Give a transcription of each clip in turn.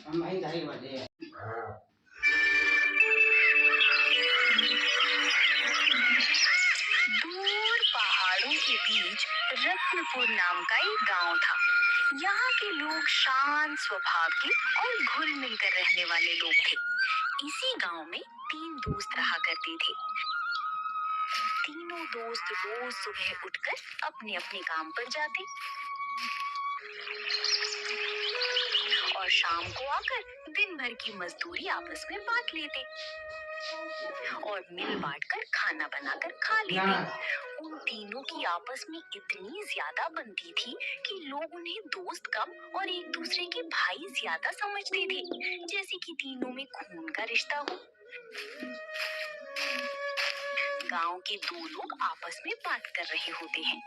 दूर पहाड़ों के बीच रत्नपुर नाम का एक गांव था। यहाँ के लोग शांत स्वभाव के और घुल मिलकर रहने वाले लोग थे। इसी गांव में 3 दोस्त रहा करते थे। तीनों दोस्त रोज सुबह उठकर अपने अपने काम पर जाते और शाम को आकर दिन भर की मजदूरी आपस में बांट लेते और मिल बांट कर खाना बनाकर खा लेते। उन तीनों की आपस में इतनी ज्यादा बनती थी कि लोग उन्हें दोस्त कम और एक दूसरे के भाई ज्यादा समझते थे, जैसे कि तीनों में खून का रिश्ता हो। गांव के 2 लोग आपस में बात कर रहे होते हैं।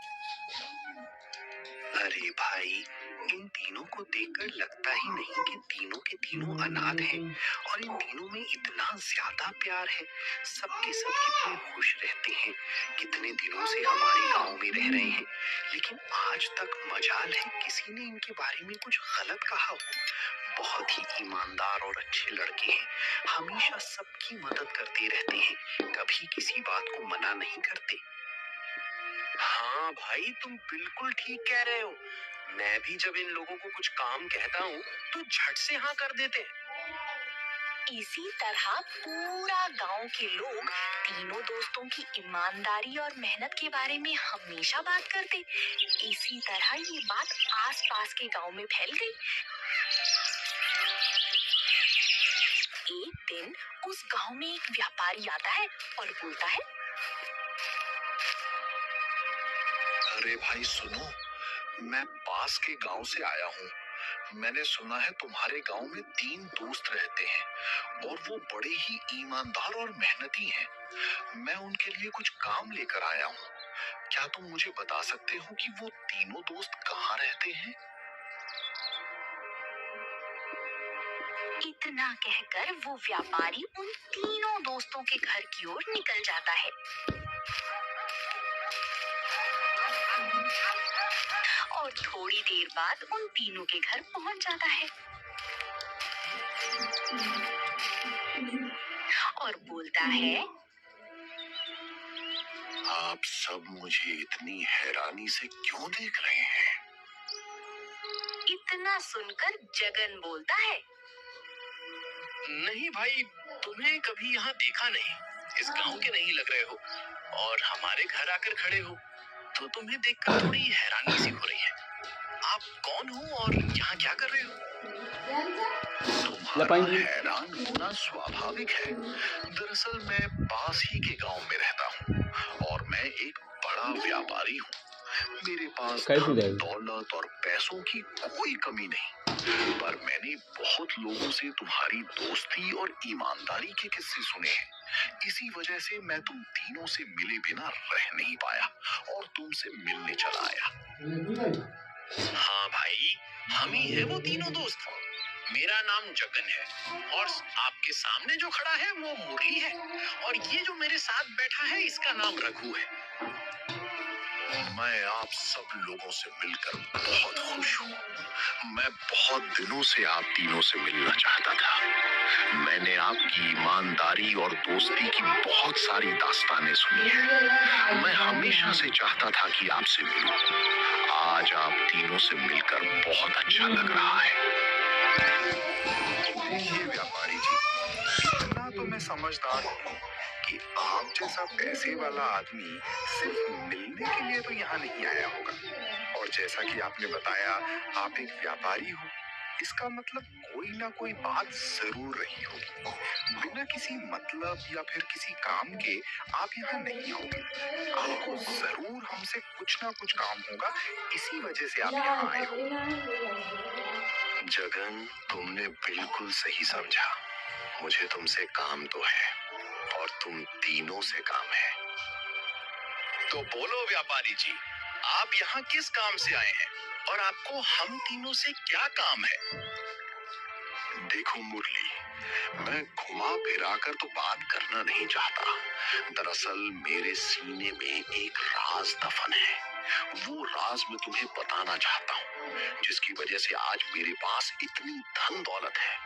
अरे भाई, इन तीनों को देखकर लगता ही नहीं कि तीनों के तीनों अनाथ हैं और इन तीनों में इतना ज्यादा प्यार है। सबके सब कितने खुश रहते हैं। कितने दिनों से हमारे गांव में रह रहे हैं, लेकिन आज तक मजाल है किसी ने इनके बारे में कुछ गलत कहा हो। बहुत ही ईमानदार और अच्छे लड़के हैं। हमेशा सबकी मदद करते रहते हैं, कभी किसी बात को मना नहीं करते। हाँ भाई, तुम बिल्कुल ठीक कह रहे हो। मैं भी जब इन लोगों को कुछ काम कहता हूँ तो झट से हाँ कर देते हैं। इसी तरह पूरा गांव के लोग तीनों दोस्तों की ईमानदारी और मेहनत के बारे में हमेशा बात करते। इसी तरह ये बात आसपास के गांव में फैल गई। एक दिन उस गांव में एक व्यापारी आता है और बोलता है, अरे भाई सुनो, मैं पास के गांव से आया हूँ। मैंने सुना है तुम्हारे गांव में 3 दोस्त रहते हैं और वो बड़े ही ईमानदार और मेहनती हैं। मैं उनके लिए कुछ काम लेकर आया हूँ। क्या तुम मुझे बता सकते हो कि वो तीनों दोस्त कहाँ रहते हैं? इतना कहकर वो व्यापारी उन तीनों दोस्तों के घर की ओर निकल जाता है और थोड़ी देर बाद उन तीनों के घर पहुंच जाता है और बोलता है, आप सब मुझे इतनी हैरानी से क्यों देख रहे हैं? इतना सुनकर जगन बोलता है, नहीं भाई, तुम्हें कभी यहाँ देखा नहीं। इस गांव के नहीं लग रहे हो और हमारे घर आकर खड़े हो तो तुम्हें देखकर थोड़ी हैरानी सी हो रही है। आप कौन हो और यहाँ क्या कर रहे हो? तुम्हारा हैरान होना स्वाभाविक है। दरअसल मैं पास ही के गांव में रहता हूँ और मैं एक बड़ा व्यापारी हूँ। मेरे पास धन दौलत और पैसों की कोई कमी नहीं, पर मैंने बहुत लोगों से तुम्हारी दोस्ती और ईमानदारी के किस्से सुने हैं। इसी वजह से मैं तुम तीनों से मिले बिना रह नहीं पाया और तुमसे मिलने चला आया। हाँ भाई, हम ही है वो तीनों दोस्त। मेरा नाम जगन है और आपके सामने जो खड़ा है वो मुरली है और ये जो मेरे साथ बैठा है इसका नाम रघु है। मैं आप सब लोगों से मिलकर बहुत खुश हूँ। मैं बहुत दिनों से आप तीनों से मिलना चाहता था। मैंने आपकी ईमानदारी और दोस्ती की बहुत सारी दास्तानें सुनी हैं। मैं हमेशा से चाहता था कि आपसे मिलूं। आज आप तीनों से मिलकर बहुत अच्छा लग रहा है। देखिए व्यापारी जी, इतना तो मैं समझदार हूँ कि आप जैसा पैसे वाला आदमी सिर्फ मिलने के लिए तो यहाँ नहीं आया होगा। और जैसा कि आपने बताया आप एक व्यापारी हो, इसका मतलब कोई ना कोई बात जरूर रही होगी। बिना किसी मतलब या फिर किसी काम के आप यहाँ नहीं होंगे। आपको जरूर हमसे कुछ ना कुछ काम होगा, इसी वजह से आप यहाँ आए हो। जगन, तुमने बिल्कुल सही समझा। मुझे तुमसे काम तो है और तुम तीनों से काम है। तो बोलो व्यापारी जी, आप यहाँ किस काम से आए हैं और आपको हम तीनों से क्या काम है? देखो मुरली, मैं घुमा फिरा कर तो बात करना नहीं चाहता। दरअसल मेरे सीने में एक राज दफन है वो राज मैं तुम्हें बताना चाहता हूँ, जिसकी वजह से आज मेरे पास इतनी धन दौलत है।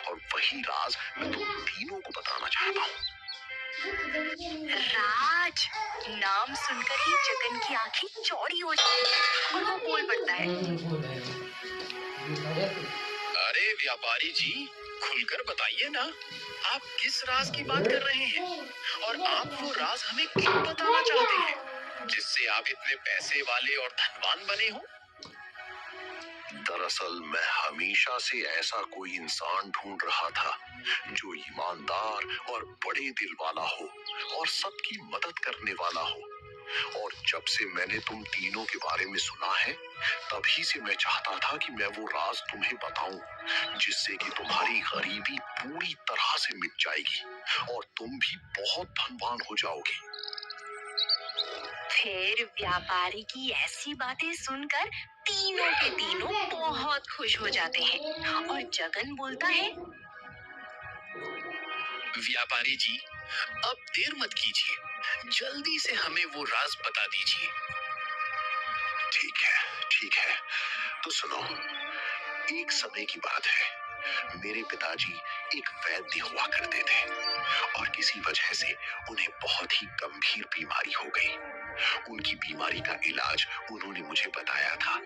और वही राज मैं तुम तीनों को बताना चाहता हूँ। राज नाम सुनकर ही जगन की आंखें चौड़ी हो जाती है और वो बोल पड़ता है, अरे व्यापारी जी, खुलकर बताइए ना, आप किस राज की बात कर रहे हैं? और आप वो राज हमें क्यों बताना चाहते हैं, जिससे आप इतने पैसे वाले और धनवान बने हो? दरअसल मैं हमेशा से ऐसा कोई इंसान ढूंढ रहा था जो ईमानदार और बड़े दिल वाला हो और सबकी मदद करने वाला हो। और जब से मैंने तुम तीनों के बारे में सुना है, तभी से मैं चाहता था कि मैं वो राज तुम्हें बताऊं, जिससे कि तुम्हारी गरीबी पूरी तरह से मिट जाएगी और तुम भी बहुत धनवान हो जाओगे। फिर व्यापारी की ऐसी बातें सुनकर तीनों के तीनों बहुत खुश हो जाते हैं और जगन बोलता है, व्यापारी जी, अब देर मत कीजिए, जल्दी से हमें वो राज बता दीजिए। ठीक है, ठीक है, तो सुनो। एक समय की बात है, मेरे पिताजी एक वैद्य हुआ करते थे और किसी वजह से उन्हें बहुत ही गंभीर बीमारी हो गई। उनकी बीमारी का इलाज उन्होंने मुझे बताया था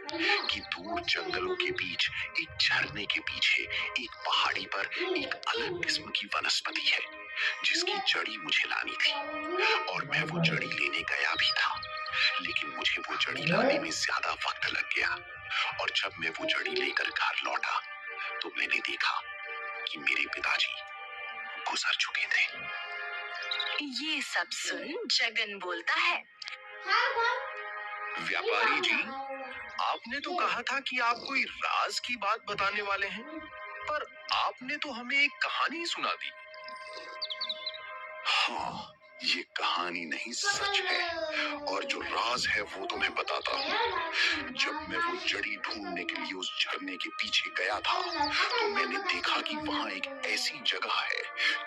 कि दूर जंगलों के बीच एक झरने के पीछे एक पहाड़ी पर एक अलग किस्म की वनस्पति है, जिसकी जड़ी मुझे लानी थी। और मैं वो जड़ी लेने गया भी था, लेकिन मुझे वो जड़ी लाने में ज्यादा वक्त लग गया। और जब मैं वो जड़ी लेकर घर लौटा, तो मैंने देखा कि मेरे पिताजी गुजर चुके थे। ये सब सुन जगन बोलता है, व्यापारी जी, आपने तो कहा था कि आप कोई राज की बात बताने वाले हैं, पर आपने तो हमें एक कहानी सुना दी। हाँ, ये कहानी नहीं सच है, और जो राज है वो तुम्हें बताता हूँ। जब मैं वो जड़ी ढूंढने के लिए उस झरने के पीछे गया था, तो मैंने देखा कि वहाँ एक ऐसी जगह है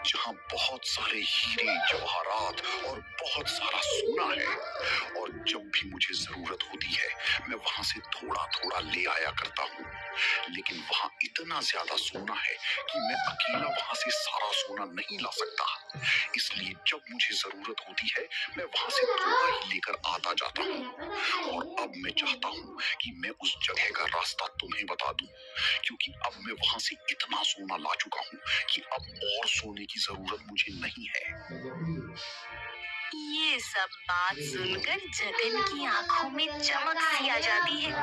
जहाँ बहुत सारे हीरे जवाहरात और बहुत सारा सोना है। और जब भी मुझे जरूरत होती है, मैं वहाँ से थोड़ा थोड़ा ले आया करता हूँ। लेकिन वहाँ इतना ज्यादा सोना है कि मैं अकेला वहाँ से सारा सोना नहीं ला सकता। इसलिए जब मुझे जरूरत होती है, मैं वहाँ से थोड़ा ही लेकर आता जाता हूँ। और अब मैं चाहता हूँ कि मैं उस जगह का रास्ता तुम्हें बता दूं, क्योंकि अब मैं वहाँ से इतना सोना ला चुका हूँ कि अब और सोने की जरूरत मुझे नहीं है। ये सब बात सुनकर जगन की आंखों में चमक सी आ जाती है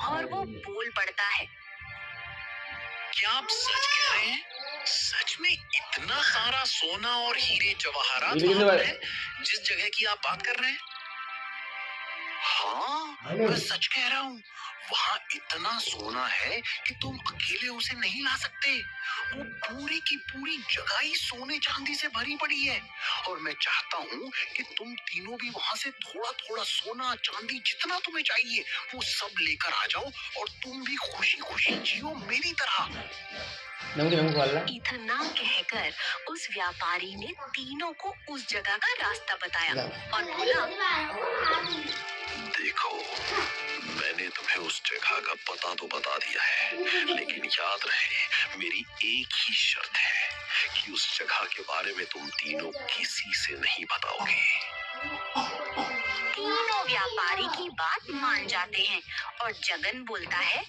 और वो बोल पड़ता है, क्या आप सच कह रहे हैं? सच में इतना सारा सोना और हीरे जवाहरात वहाँ पर है, जिस जगह की आप बात कर रहे हैं? हाँ, मैं सच कह रहा हूँ। वहाँ इतना सोना है कि तुम अकेले उसे नहीं ला सकते। वो पूरी की पूरी जगह ही सोने चांदी से भरी पड़ी है। और मैं चाहता हूँ कि तुम तीनों भी वहाँ से थोड़ा थोड़ा सोना चांदी जितना तुम्हें चाहिए वो सब लेकर आ जाओ, और तुम भी खुशी खुशी जियो मेरी तरह। इतना कहकर उस व्यापारी ने तीनों को उस जगह का रास्ता बताया और बोला, देखो, मैंने तुम्हें उस जगह का पता तो बता दिया है, लेकिन याद रहे, मेरी एक ही शर्त है कि उस जगह के बारे में तुम तीनों किसी से नहीं बताओगे। तीनों व्यापारी की बात मान जाते हैं और जगन बोलता है,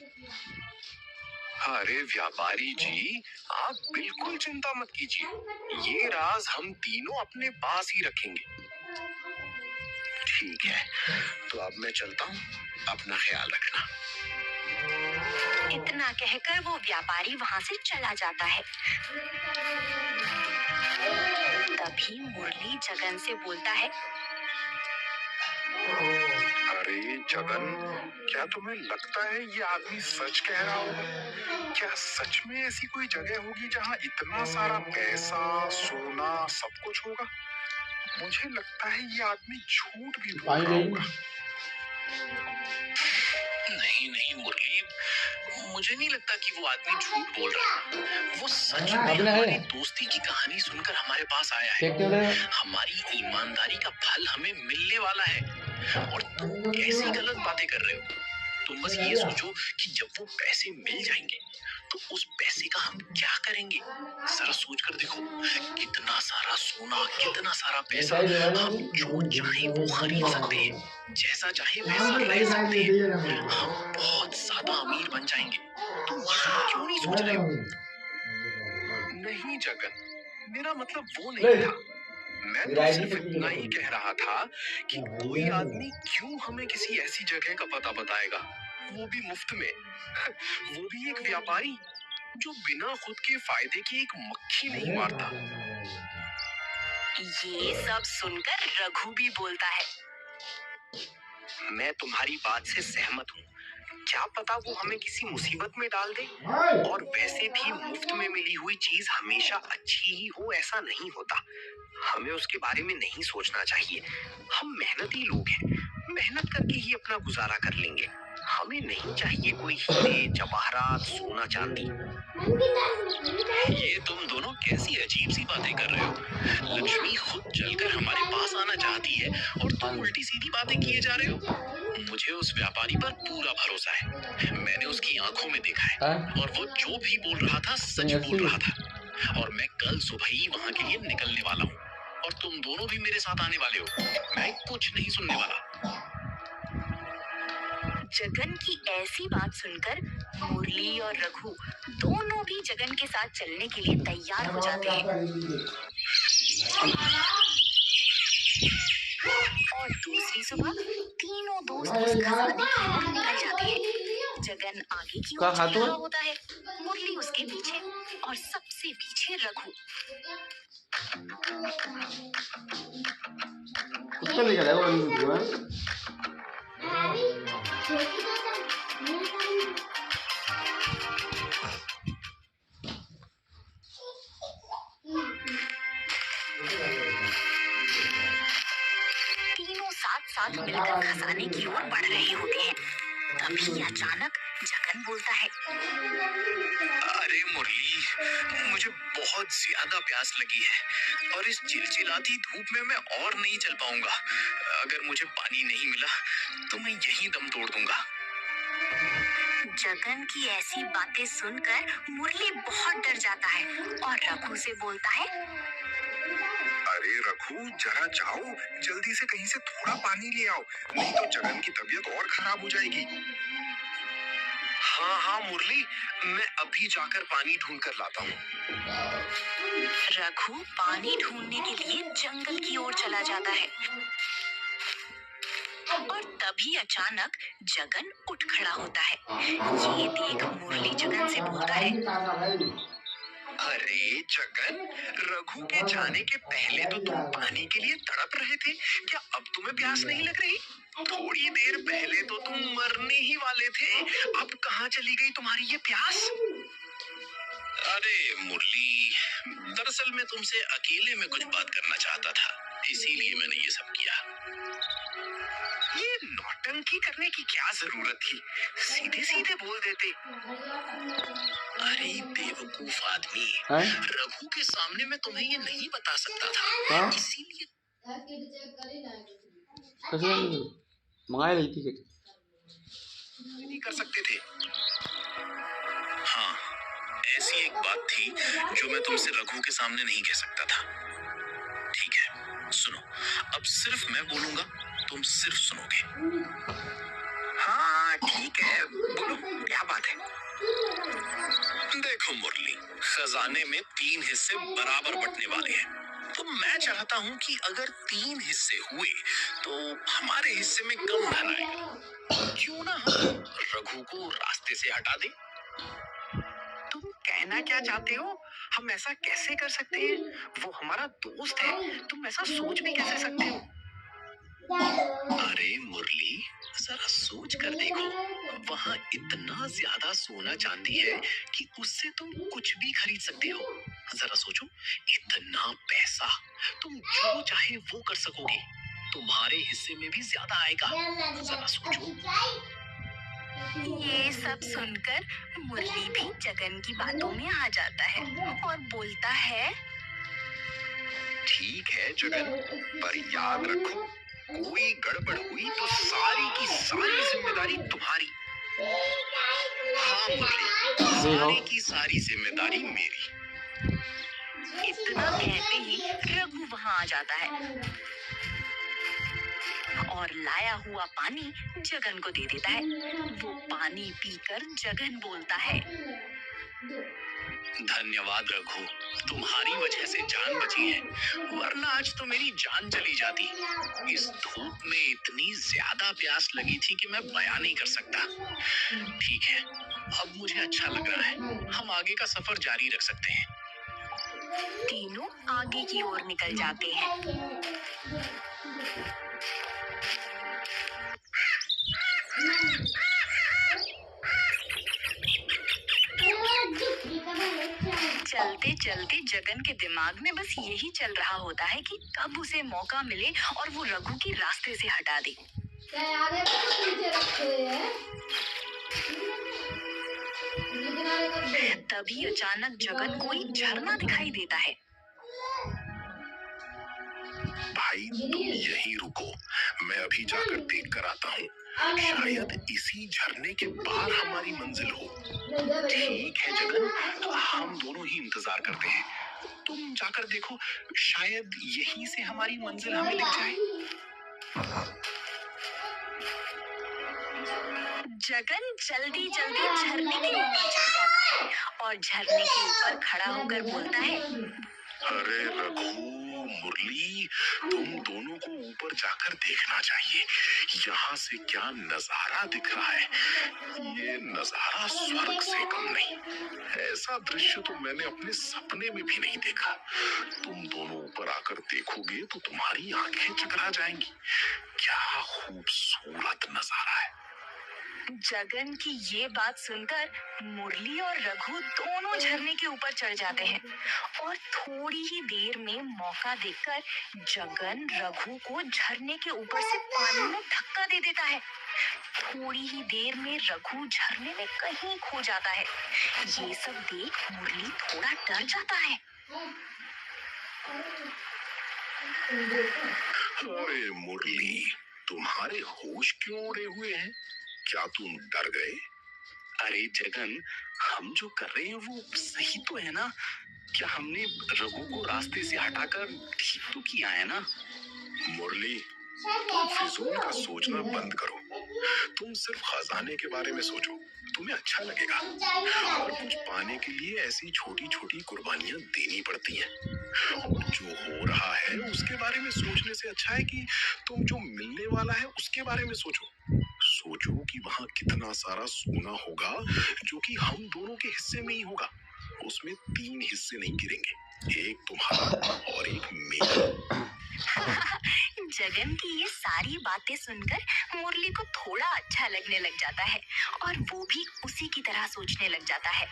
अरे व्यापारी जी, आप बिल्कुल चिंता मत कीजिए, ये राज हम तीनों अपने पास ही रखेंगे। ठीक है, तो अब मैं चलता हूँ, अपना ख्याल रखना। इतना कहकर वो व्यापारी वहाँ से चला जाता है। तभी मुरली जगन से बोलता है, अरे जगन, क्या तुम्हें लगता है ये आदमी सच कह रहा होगा? क्या सच में ऐसी कोई जगह होगी जहाँ इतना सारा पैसा, सोना, सब कुछ होगा? मुझे लगता है ये आदमी झूठ भी बोल रहा होगा। नहीं नहीं मुरली, मुझे नहीं लगता कि वो आदमी झूठ बोल रहा है। वो सच में हमारी दोस्ती की कहानी सुनकर हमारे पास आया है। हमारी ईमानदारी का फल हमें मिलने वाला है। और तुम कैसी गलत बातें कर रहे हो? तुम बस ये सोचो कि जब वो पैसे मिल जाएंगे तो उस पैसे का हम क्या करेंगे। जरा सोच कर देखो, कितना सारा सोना, कितना सारा पैसा, हम जो चाहे वो खरीद सकते हैं, जैसा चाहे वैसा रह सकते हैं, हम बहुत ज्यादा अमीर बन जाएंगे। तुम ये क्यों नहीं सोच रहे हो? नहीं जगन, मेरा मतलब वो नहीं था। मैं तो सिर्फ इतना ही कह रहा था कि कोई आदमी क्यों हमें किसी ऐसी जगह का पता बताएगा, वो भी मुफ्त में। वो भी एक व्यापारी जो बिना खुद के फायदे की एक मक्खी नहीं मारता। ये सब सुनकर रघु भी बोलता है, मैं तुम्हारी बात से सहमत हूँ। क्या पता वो हमें किसी मुसीबत में डाल दे। और वैसे भी मुफ्त में मिली हुई चीज हमेशा अच्छी ही हो ऐसा नहीं होता। हमें उसके बारे में नहीं सोचना चाहिए। हम मेहनती लोग हैं, मेहनत करके ही अपना गुजारा कर लेंगे। हमें नहीं चाहिए कोई हीरे जवाहरात सोना चांदी। ये तुम दोनों कैसी अजीब सी बातें कर रहे हो। लक्ष्मी खुद चलकर हमारे पास आना चाहती है और तुम उल्टी सीधी बातें किए जा रहे हो। मुझे उस व्यापारी पर पूरा भरोसा है। मैंने उसकी आंखों में देखा है और वो जो भी बोल रहा था सच बोल रहा था। और मैं कल सुबह ही वहाँ के लिए निकलने वाला हूँ और तुम दोनों भी मेरे साथ आने वाले हो। मैं कुछ नहीं सुनने वाला। जगन की ऐसी बात सुनकर मुरली और रघु दोनों भी जगन के साथ चलने के लिए तैयार हो जाते हैं। और दूसरी सुबह तीनों दोस्त उस खजाने की ओर निकल जाते हैं। जगन आगे की ओर चल रहा होता है, मुरली उसके पीछे और सबसे पीछे रघु। कुत्ता लेकर आया वो तीनों साथ मिलकर खजाने की ओर बढ़ रहे होते हैं। तभी अचानक जगन बोलता है, अरे मुरली, मुझे बहुत ज्यादा प्यास लगी है और इस चिलचिलाती धूप में मैं और नहीं चल पाऊंगा। अगर मुझे पानी नहीं मिला तो मैं यहीं दम तोड़ दूंगा। जगन की ऐसी बातें सुनकर मुरली बहुत डर जाता है और रघु से बोलता है, अरे रघु, जरा जाओ, जल्दी से कहीं से थोड़ा पानी ले आओ, नहीं तो जगन की तबीयत और खराब हो जाएगी। हाँ मुरली, मैं अभी जाकर पानी ढूंढ कर लाता हूँ। रघु पानी ढूंढने के लिए जंगल की ओर चला जाता है और तभी अचानक जगन उठ खड़ा होता है। ये देख मुरली जगन से बोलता है, अरे जगन, रघु के जाने के पहले तो तुम पानी के लिए तड़प रहे थे, क्या अब तुम्हें प्यास नहीं लग रही? थोड़ी देर पहले तो तुम मरने ही वाले थे, अब कहाँ चली गई तुम्हारी ये प्यास? अरे मुरली, दरअसल मैं तुमसे अकेले में कुछ बात करना चाहता था, इसीलिए मैंने ये सब किया। ये नौटंकी करने की क्या जरूरत थी? सीधे सीधे बोल देते। अरे बेवकूफ आदमी, रघु के सामने मैं तुम्हें ये नहीं बता सकता था, इसीलिए मंगाए रही थी नहीं कर सकते थे। हाँ, ऐसी एक बात थी जो मैं तुमसे रघु के सामने नहीं कह सकता था। ठीक है, सुनो, अब सिर्फ मैं बोलूंगा, तुम सिर्फ सुनोगे। हाँ ठीक है, बोलो, क्या बात है? देखो मुरली, खजाने में 3 हिस्से बराबर बंटने वाले हैं, तो मैं चाहता हूँ कि अगर 3 हिस्से हुए तो हमारे हिस्से में कम धन आएगा। क्यों ना हम रघु को रास्ते से हटा दें? तुम कहना क्या चाहते हो? हम ऐसा कैसे कर सकते हैं? वो हमारा दोस्त है, तुम ऐसा सोच भी कैसे सकते हो? अरे मुरली, जरा सोच कर देखो, वहाँ इतना ज्यादा सोना चांदी है कि उससे तुम कुछ भी खरीद सकते हो। जरा सोचो, इतना पैसा, तुम जो चाहे वो कर सकोगे, तुम्हारे हिस्से में भी ज्यादा आएगा। जरा सोचो। ये सब सुनकर मुरली भी जगन की बातों में आ जाता है और बोलता है, ठीक है जगन, पर याद रखो, कोई गड़बड़ हुई तो सारी की सारी जिम्मेदारी तुम्हारी। हाँ मुरली, सारी की सारी जिम्मेदारी मेरी। इतना कहते ही रघु वहाँ आ जाता है और लाया हुआ पानी जगन को दे देता है। वो पानी पीकर जगन बोलता है, धन्यवाद रघु, तुम्हारी वजह से जान बची है, वरना आज तो मेरी जान चली जाती। इस धूप में इतनी ज्यादा प्यास लगी थी कि मैं बयान नहीं कर सकता। ठीक है, अब मुझे अच्छा लग रहा है, हम आगे का सफर जारी रख सकते हैं। तीनों आगे की ओर निकल जाते हैं। चलते चलते जगन के दिमाग में बस यही चल रहा होता है कि कब उसे मौका मिले और वो रघु की रास्ते से हटा दे। तभी अचानक जगन को एक झरना दिखाई देता है। भाई तुम यहीं रुको, मैं अभी जाकर देख कर आता हूँ। शायद इसी झरने के पार हमारी मंजिल हो। ठीक है जगन, हम दोनों ही इंतजार करते हैं। तुम जाकर देखो, शायद यहीं से हमारी मंजिल हमें दिख जाए। जगन जल्दी जल्दी झरने के ऊपर चढ़ जाता है और झरने के ऊपर खड़ा होकर बोलता है, अरे रघु, मुरली, तुम दोनों को ऊपर जाकर देखना चाहिए। यहाँ से क्या नजारा दिख रहा है, ये नजारा स्वर्ग से कम नहीं। ऐसा दृश्य तो मैंने अपने सपने में भी नहीं देखा। तुम दोनों ऊपर आकर देखोगे तो तुम्हारी आंखें चकरा जाएंगी। क्या खूबसूरत नजारा है। जगन की ये बात सुनकर मुरली और रघु दोनों झरने के ऊपर चढ़ जाते हैं और थोड़ी ही देर में मौका देखकर जगन रघु को झरने के ऊपर से पानी में धक्का दे देता है। थोड़ी ही देर में रघु झरने में कहीं खो जाता है। ये सब देख मुरली थोड़ा डर जाता है। अरे मुरली, तुम्हारे होश क्यों उड़े हुए हैं? क्या तुम डर गए? अरे जगन, हम जो कर रहे हैं वो सही तो है ना? क्या हमने रघु को रास्ते से हटाकर ठीक तो किया है ना? मुरली, तुम फिजूल का सोचना बंद करो। तुम सिर्फ खजाने के बारे में सोचो, तुम्हें अच्छा लगेगा। और कुछ पाने के लिए ऐसी छोटी छोटी कुर्बानियां देनी पड़ती हैं। जो हो रहा है उसके बारे में सोचने से अच्छा है कि तुम जो मिलने वाला है उसके बारे में सोचो। सोचो कि वहाँ कितना सारा सोना होगा जो कि हम दोनों के हिस्से में ही होगा। उसमें 3 हिस्से नहीं गिरेंगे, एक तुम्हारा और एक मेरा। जगन की ये सारी बातें सुनकर मुरली को थोड़ा अच्छा लगने लग जाता है और वो भी उसी की तरह सोचने लग जाता है।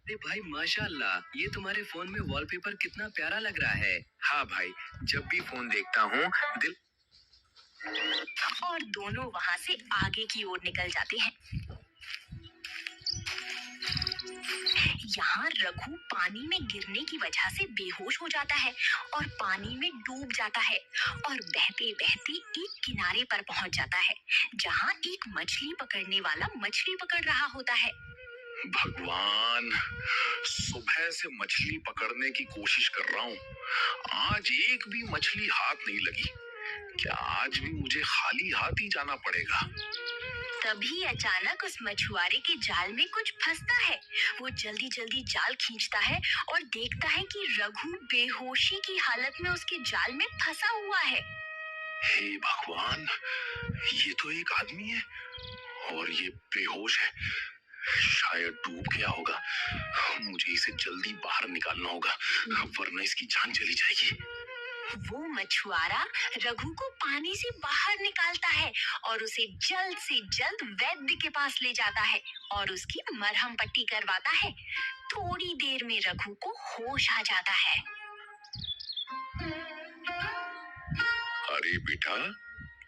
अरे भाई माशाल्लाह, ये तुम्हारे फोन में वॉलपेपर कितना प्यारा लग रहा है। हाँ भाई, जब भी फोन देखता हूँ दिल। और दोनों वहाँ से आगे की ओर निकल जाते हैं। यहाँ रघु पानी में गिरने की वजह से बेहोश हो जाता है और पानी में डूब जाता है और बहते बहते एक किनारे पर पहुँच जाता है जहाँ एक मछली पकड़ने वाला मछली पकड़ रहा होता है। भगवान, सुबह से मछली पकड़ने की कोशिश कर रहा हूँ, आज एक भी मछली हाथ नहीं लगी। क्या आज भी मुझे खाली हाथ ही जाना पड़ेगा? तभी अचानक उस मछुआरे के जाल में कुछ फंसता है। वो जल्दी जल्दी जाल खींचता है और देखता है कि रघु बेहोशी की हालत में उसके जाल में फंसा हुआ है। हे भगवान, ये तो एक आदमी है और ये बेहोश है। शायद डूब गया होगा। मुझे इसे जल्दी बाहर निकालना होगा, वरना इसकी जान चली जाएगी। वो मछुआरा रघु को पानी से बाहर निकालता है और उसे जल्द से जल्द वैद्य के पास ले जाता है और उसकी मरहम पट्टी करवाता है। थोड़ी देर में रघु को होश आ जाता है। अरे बेटा,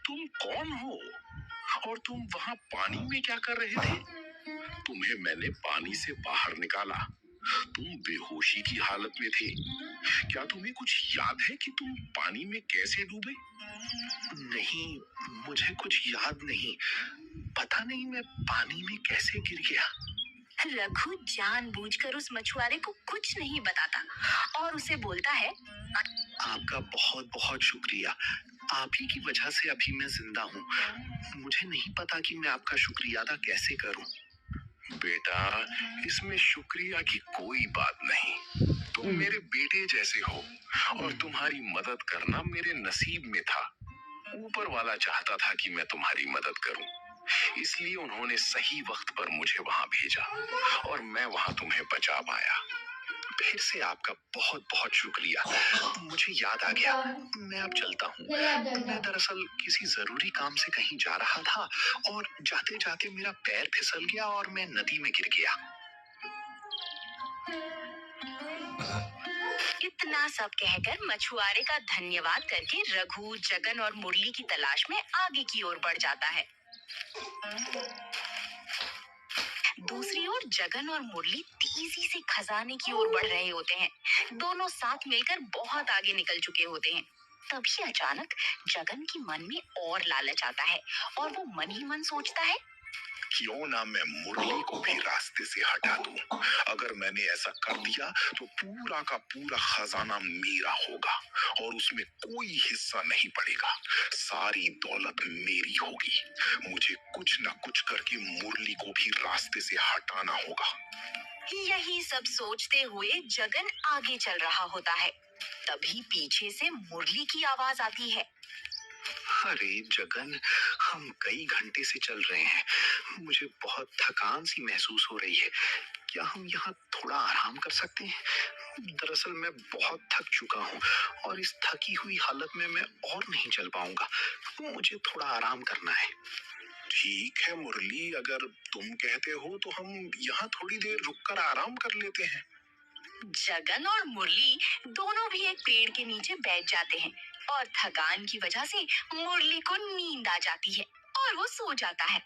तुम कौन हो और तुम वहाँ पानी में क्या कर रहे थे? तुम्हें मैंने पानी से बाहर निकाला, तुम बेहोशी की हालत में थे। क्या तुम्हें कुछ याद है कि तुम पानी में कैसे डूबे? नहीं, मुझे कुछ याद नहीं। पता नहीं मैं पानी में कैसे गिर गया। रघु जानबूझकर उस मछुआरे को कुछ नहीं बताता और उसे बोलता है, आपका बहुत बहुत शुक्रिया। आप ही की वजह से अभी मैं जिंदा हूँ। मुझे नहीं पता कि मैं आपका शुक्रिया अदा कैसे करूँ। बेटा, इसमें शुक्रिया की कोई बात नहीं। तुम मेरे बेटे जैसे हो और तुम्हारी मदद करना मेरे नसीब में था। ऊपर वाला चाहता था कि मैं तुम्हारी मदद करूं, इसलिए उन्होंने सही वक्त पर मुझे वहां भेजा और मैं वहां तुम्हें बचा पाया। फिर से आपका बहुत बहुत शुक्रिया। मुझे याद आ गया, मैं अब चलता हूँ। मैं दरअसल किसी जरूरी काम से कहीं जा रहा था और जाते जाते मेरा पैर फिसल गया और मैं नदी में गिर गया। इतना सब कहकर मछुआरे का धन्यवाद करके रघु, जगन और मुरली की तलाश में आगे की ओर बढ़ जाता है। दूसरी ओर जगन और मुरली तेजी से खजाने की ओर बढ़ रहे होते हैं। दोनों साथ मिलकर बहुत आगे निकल चुके होते हैं। तभी अचानक जगन की मन में और लालच आता है और वो मन ही मन सोचता है, क्यों ना मैं मुरली को भी रास्ते से हटा दूं। अगर मैंने ऐसा कर दिया तो पूरा का पूरा खजाना मेरा होगा और उसमें कोई हिस्सा नहीं पड़ेगा। सारी दौलत मेरी होगी। मुझे कुछ ना कुछ करके मुरली को भी रास्ते से हटाना होगा। यही सब सोचते हुए जगन आगे चल रहा होता है। तभी पीछे से मुरली की आवाज आती है, अरे जगन, हम कई घंटे से चल रहे हैं। मुझे बहुत थकान सी महसूस हो रही है। क्या हम यहाँ थोड़ा आराम कर सकते हैं? दरअसल मैं बहुत थक चुका हूँ और इस थकी हुई हालत में मैं और नहीं चल पाऊंगा। मुझे थोड़ा आराम करना है। ठीक है मुरली, अगर तुम कहते हो तो हम यहाँ थोड़ी देर रुककर आराम कर लेते हैं। जगन और मुरली दोनों भी एक पेड़ के नीचे बैठ जाते हैं और थकान की वजह से मुरली को नींद आ जाती है और वो सो जाता है।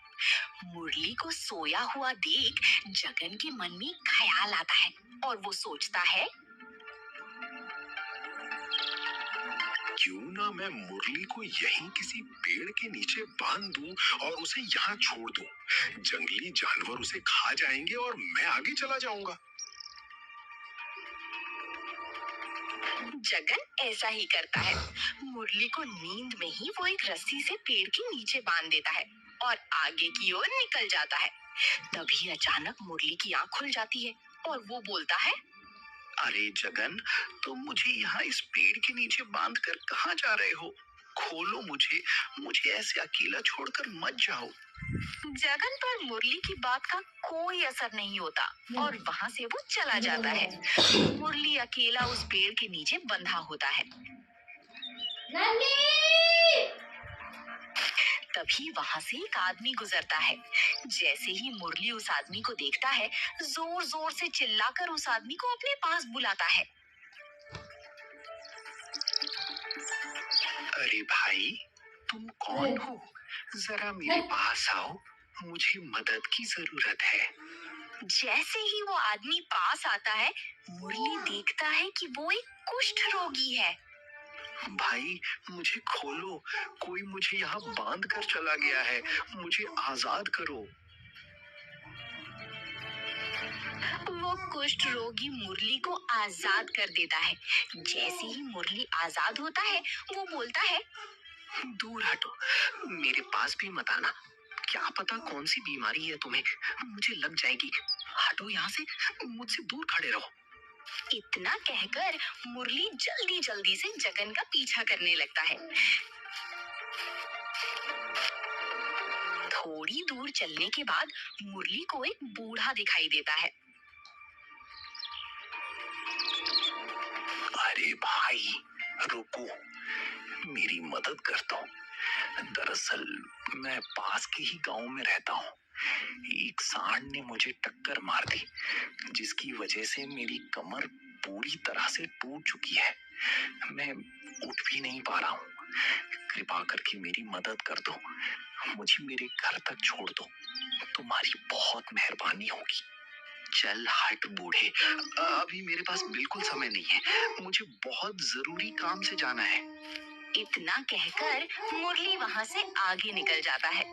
मुरली को सोया हुआ देख जगन के मन में ख्याल आता है और वो सोचता है, क्यों ना मैं मुरली को यहीं किसी पेड़ के नीचे बांध दूं और उसे यहाँ छोड़ दूं। जंगली जानवर उसे खा जाएंगे और मैं आगे चला जाऊंगा। जगन ऐसा ही करता है। मुरली को नींद में ही वो एक रस्सी से पेड़ के नीचे बांध देता है और आगे की ओर निकल जाता है। तभी अचानक मुरली की आंख खुल जाती है और वो बोलता है, अरे जगन, तुम मुझे यहाँ इस पेड़ के नीचे बांध कर कहाँ जा रहे हो? खोलो मुझे ऐसे अकेला छोड़कर मत जाओ। जगन पर मुरली की बात का कोई असर नहीं होता और वहाँ से वो चला जाता है। मुरली अकेला उस पेड़ के नीचे बंधा होता है। तभी वहाँ से एक आदमी गुजरता है। जैसे ही मुरली उस आदमी को देखता है, जोर जोर से चिल्लाकर उस आदमी को अपने पास बुलाता है। अरे भाई, तुम कौन हो? जरा मेरे पास आओ, मुझे मदद की जरूरत है। जैसे ही वो आदमी पास आता है, मुरली देखता है कि वो एक कुष्ठ रोगी है। भाई, मुझे खोलो, कोई मुझे यहाँ बांध कर चला गया है, मुझे आजाद करो। वो कुष्ठ रोगी मुरली को आजाद कर देता है। जैसे ही मुरली आजाद होता है, वो बोलता है, दूर हटो, मेरे पास भी मत आना। क्या पता कौन सी बीमारी है तुम्हें, मुझे लग जाएगी। हटो यहाँ से, मुझसे दूर खड़े रहो। इतना कहकर मुरली जल्दी जल्दी से जगन का पीछा करने लगता है। थोड़ी दूर चलने के बाद मुरली को एक बूढ़ा दिखाई देता है। अरे भाई, रुको, मेरी मदद कर दो। दरअसल मैं पास के ही गांव में रहता हूँ। एक सांड ने मुझे टक्कर मार दी, जिसकी वजह से मेरी कमर पूरी तरह से टूट चुकी है। मैं उठ भी नहीं पा रहा हूँ। कृपा करके मेरी मदद कर दो, मुझे मेरे घर तक छोड़ दो। तुम्हारी बहुत मेहरबानी होगी। चल हट बूढ़े, अभी मेरे पास बिल्कुल समय नहीं है, मुझे बहुत जरूरी काम से जाना है। इतना कहकर मुरली वहाँ से आगे निकल जाता है।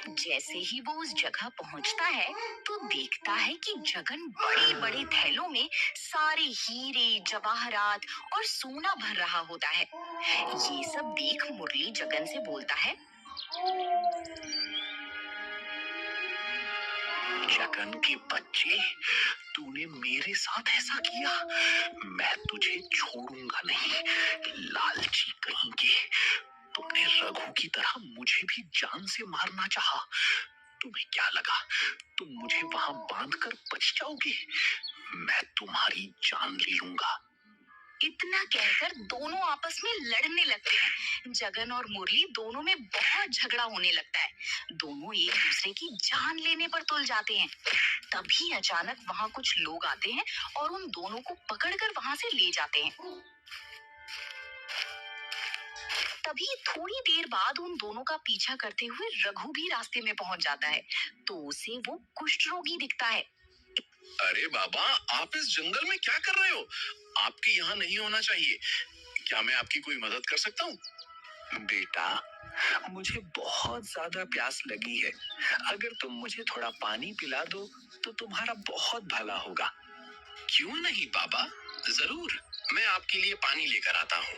जैसे ही वो उस जगह पहुंचता है तो देखता है कि जगन बड़े बड़े थैलों में सारे हीरे, जवाहरात और सोना भर रहा होता है। ये सब देख मुरली जगन से बोलता है, जगन के बच्चे, तूने मेरे साथ ऐसा किया, मैं तुझे छोड़ूंगा नहीं, लालची कहीं के। तुमने रघु की तरह मुझे भी जान से मारना चाहा। तुम्हें क्या लगा तुम मुझे वहां बांधकर बच जाओगे? मैं तुम्हारी जान ले लूंगा। इतना कहकर दोनों आपस में लड़ने लगते हैं। जगन और मुरली दोनों में बहुत झगड़ा होने लगता है। दोनों एक दूसरे की जान लेने पर तुल जाते हैं। तभी अचानक वहाँ कुछ लोग आते हैं और उन दोनों को पकड़कर वहाँ से ले जाते हैं। तभी थोड़ी देर बाद उन दोनों का पीछा करते हुए रघु भी रास्ते में पहुंच जाता है तो उसे वो कुष्ठ रोगी दिखता है। अरे बाबा, आप इस जंगल में क्या कर रहे हो? आपके यहाँ नहीं होना चाहिए। क्या मैं आपकी कोई मदद कर सकता हूँ? बेटा, मुझे बहुत ज्यादा प्यास लगी है, अगर तुम मुझे थोड़ा पानी पिला दो तो तुम्हारा बहुत भला होगा। क्यों नहीं बाबा, जरूर, मैं आपके लिए पानी लेकर आता हूँ।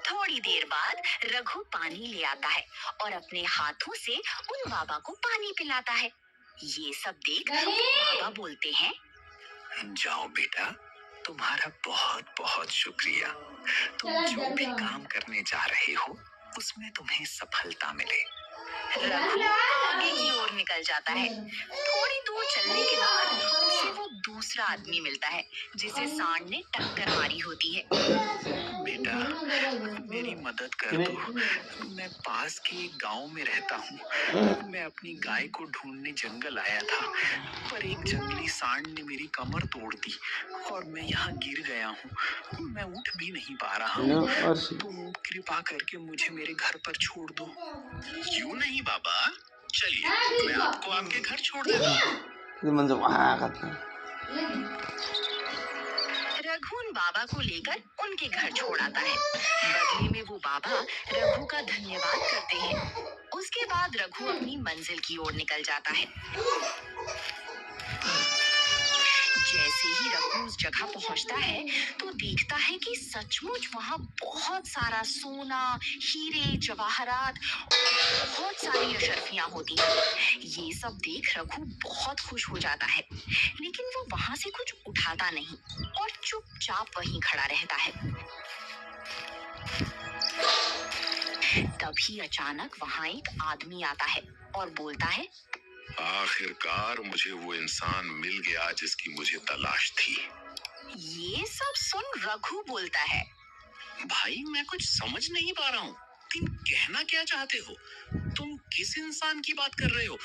थोड़ी देर बाद रघु पानी ले आता है और अपने हाथों से उन बाबा को पानी पिलाता है। ये सब देख बाबा बोलते हैं, जाओ बेटा, तुम्हारा बहुत बहुत शुक्रिया। तुम जो भी काम करने जा रहे हो उसमें तुम्हें सफलता मिले। रघु आगे की ओर निकल जाता है। थोड़ी दूर चलने के बाद उसे वो दूसरा आदमी मिलता है जिसे सांड ने टक्कर मारी होती है। बेटा, मेरी मदद कर दो, मैं पास के एक गांव में रहता हूँ। मैं अपनी गाय को ढूंढने जंगल आया था, पर एक जंगली सांड ने मेरी कमर तोड़ दी और मैं यहाँ गिर गया हूँ। मैं उठ भी नहीं पा रहा हूँ। तुम कृपा करके मुझे मेरे घर पर छोड़ दो। क्यों नहीं बाबा, चलिए मैं आपको आपके घर छोड़ देता हूँ। रघु उन बाबा को लेकर उनके घर छोड़ आता है। बदले में वो बाबा रघु का धन्यवाद करते हैं। उसके बाद रघु अपनी मंजिल की ओर निकल जाता है। जैसे ही रघु उस जगह पहुंचता है तो देखता है कि सचमुच वहाँ बहुत सारा सोना, हीरे, जवाहरात और बहुत सारी अशर्फियां होती हैं। ये सब देख रघु बहुत खुश हो जाता है, लेकिन वो वहाँ से कुछ उठाता नहीं और चुपचाप वहीं खड़ा रहता है। तभी अचानक वहाँ एक आदमी आता है और बोलता है, आखिरकार मुझे वो इंसान मिल गया जिसकी मुझे तलाश थी। ये सब सुन रघु बोलता है, भाई, मैं कुछ समझ नहीं पा रहा हूँ, तुम कहना क्या चाहते हो? तुम किस इंसान की बात कर रहे हो?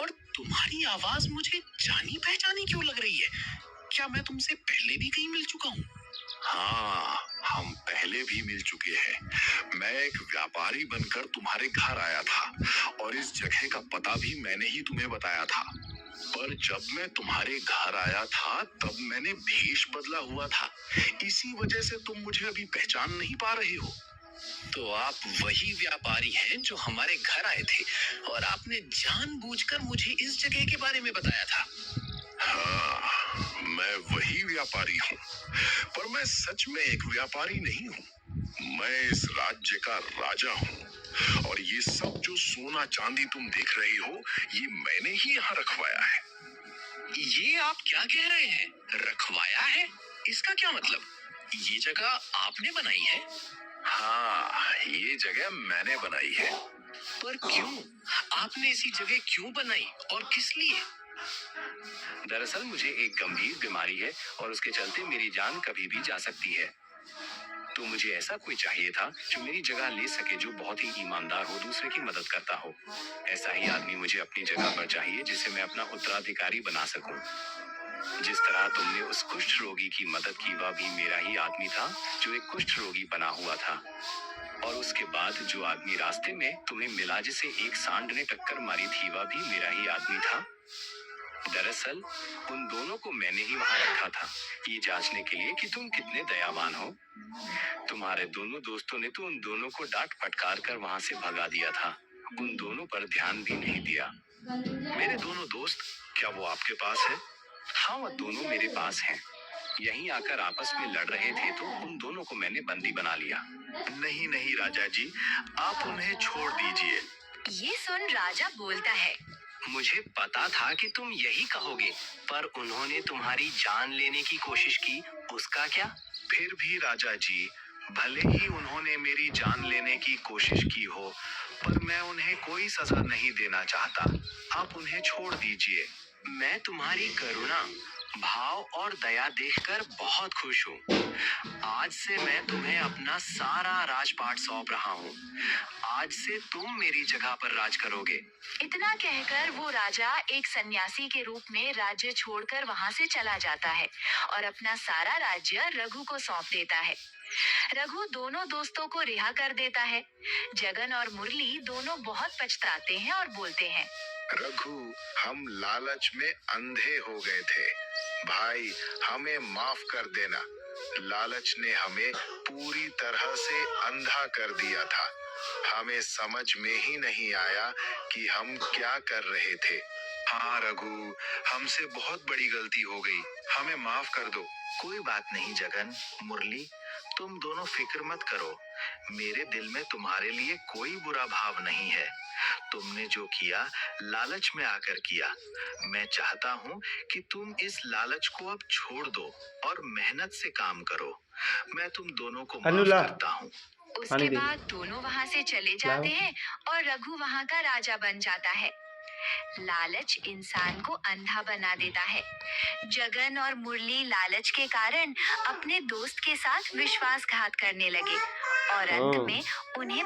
और तुम्हारी आवाज मुझे जानी पहचानी क्यों लग रही है? क्या मैं तुमसे पहले भी कहीं मिल चुका हूँ? हाँ, हम पहले भी मिल चुके हैं। मैं एक व्यापारी बनकर तुम्हारे घर आया था और इस जगह का पता भी मैंने ही तुम्हें बताया था। पर जब मैं तुम्हारे घर आया था तब मैंने भेष बदला हुआ था, इसी वजह से तुम मुझे अभी पहचान नहीं पा रहे हो। तो आप वही व्यापारी हैं जो हमारे घर आए थे और आपने जानबूझकर मुझे इस जगह के बारे में बताया था। हाँ, मैं वही व्यापारी हूँ, पर मैं सच में एक व्यापारी नहीं हूँ। मैं इस राज्य का राजा हूँ और ये सब जो सोना चांदी तुम देख रही हो, ये मैंने ही यहाँ रखवाया है। ये आप क्या कह रहे हैं? रखवाया है? इसका क्या मतलब? ये जगह आपने बनाई है? हाँ, ये जगह मैंने बनाई है। पर क्यों? आपने ऐसी जगह क्यों बनाई और किस लिए? दरअसल मुझे एक गंभीर बीमारी है और उसके चलते मेरी जान कभी भी जा सकती है। तो मुझे ऐसा कोई चाहिए था जो मेरी जगह ले सके, जो बहुत ही ईमानदार हो, दूसरे की मदद करता हो। ऐसा ही आदमी मुझे अपनी जगह पर चाहिए जिसे मैं अपना उत्तराधिकारी बना सकूं। जिस तरह तुमने उस कुष्ठ रोगी की मदद की, वह भी मेरा ही आदमी था जो एक कुष्ठ रोगी बना हुआ था। और उसके बाद जो आदमी रास्ते में तुम्हें मिला जिसे एक सांड ने टक्कर मारी थी वह भी मेरा ही आदमी था। दरअसल उन दोनों को मैंने ही वहां रखा था ये जांचने के लिए कि तुम कितने दयावान हो। तुम्हारे दोनों दोस्तों ने तो उन दोनों को डांट फटकार कर वहां से भगा दिया था, उन दोनों पर ध्यान भी नहीं दिया। मेरे दोनों दोस्त, क्या वो आपके पास है? हाँ, वह दोनों मेरे पास हैं। यहीं आकर आपस में लड़ रहे थे तो उन दोनों को मैंने बंदी बना लिया। नहीं नहीं राजा जी, आप उन्हें छोड़ दीजिए। ये सुन राजा बोलता है, मुझे पता था कि तुम यही कहोगे, पर उन्होंने तुम्हारी जान लेने की कोशिश की, उसका क्या? फिर भी राजा जी, भले ही उन्होंने मेरी जान लेने की कोशिश की हो, पर मैं उन्हें कोई सजा नहीं देना चाहता। आप उन्हें छोड़ दीजिए। मैं तुम्हारी करुणा, भाव और दया देखकर बहुत खुश हूँ। आज से मैं तुम्हें अपना सारा राजपाट सौंप रहा हूँ। आज से तुम मेरी जगह पर राज करोगे। इतना कहकर वो राजा एक सन्यासी के रूप में राज्य छोड़कर वहां से चला जाता है और अपना सारा राज्य रघु को सौंप देता है। रघु दोनों दोस्तों को रिहा कर देता है। जगन और मुरली दोनों बहुत पछताते हैं और बोलते हैं, रघु, हम लालच में अंधे हो गए थे। भाई, हमें माफ कर देना। लालच ने हमें पूरी तरह से अंधा कर दिया था। हमें समझ में ही नहीं आया कि हम क्या कर रहे थे। हाँ रघु, हमसे बहुत बड़ी गलती हो गई, हमें माफ कर दो। कोई बात नहीं जगन, मुरली, तुम दोनों फिक्र मत करो। मेरे दिल में तुम्हारे लिए कोई बुरा भाव नहीं है। तुमने जो किया लालच में आकर किया। मैं चाहता हूँ कि तुम इस लालच को अब छोड़ दो और मेहनत से काम करो। मैं तुम दोनों को माफ करता हूँ। उसके बाद दोनों वहां से चले जाते हैं और रघु वहां का राजा बन जाता है। लालच इंसान को अंधा बना देता है। जगन और मुरली लालच के कारण अपने दोस्त के साथ विश्वासघात करने लगे और अंत में उन्हें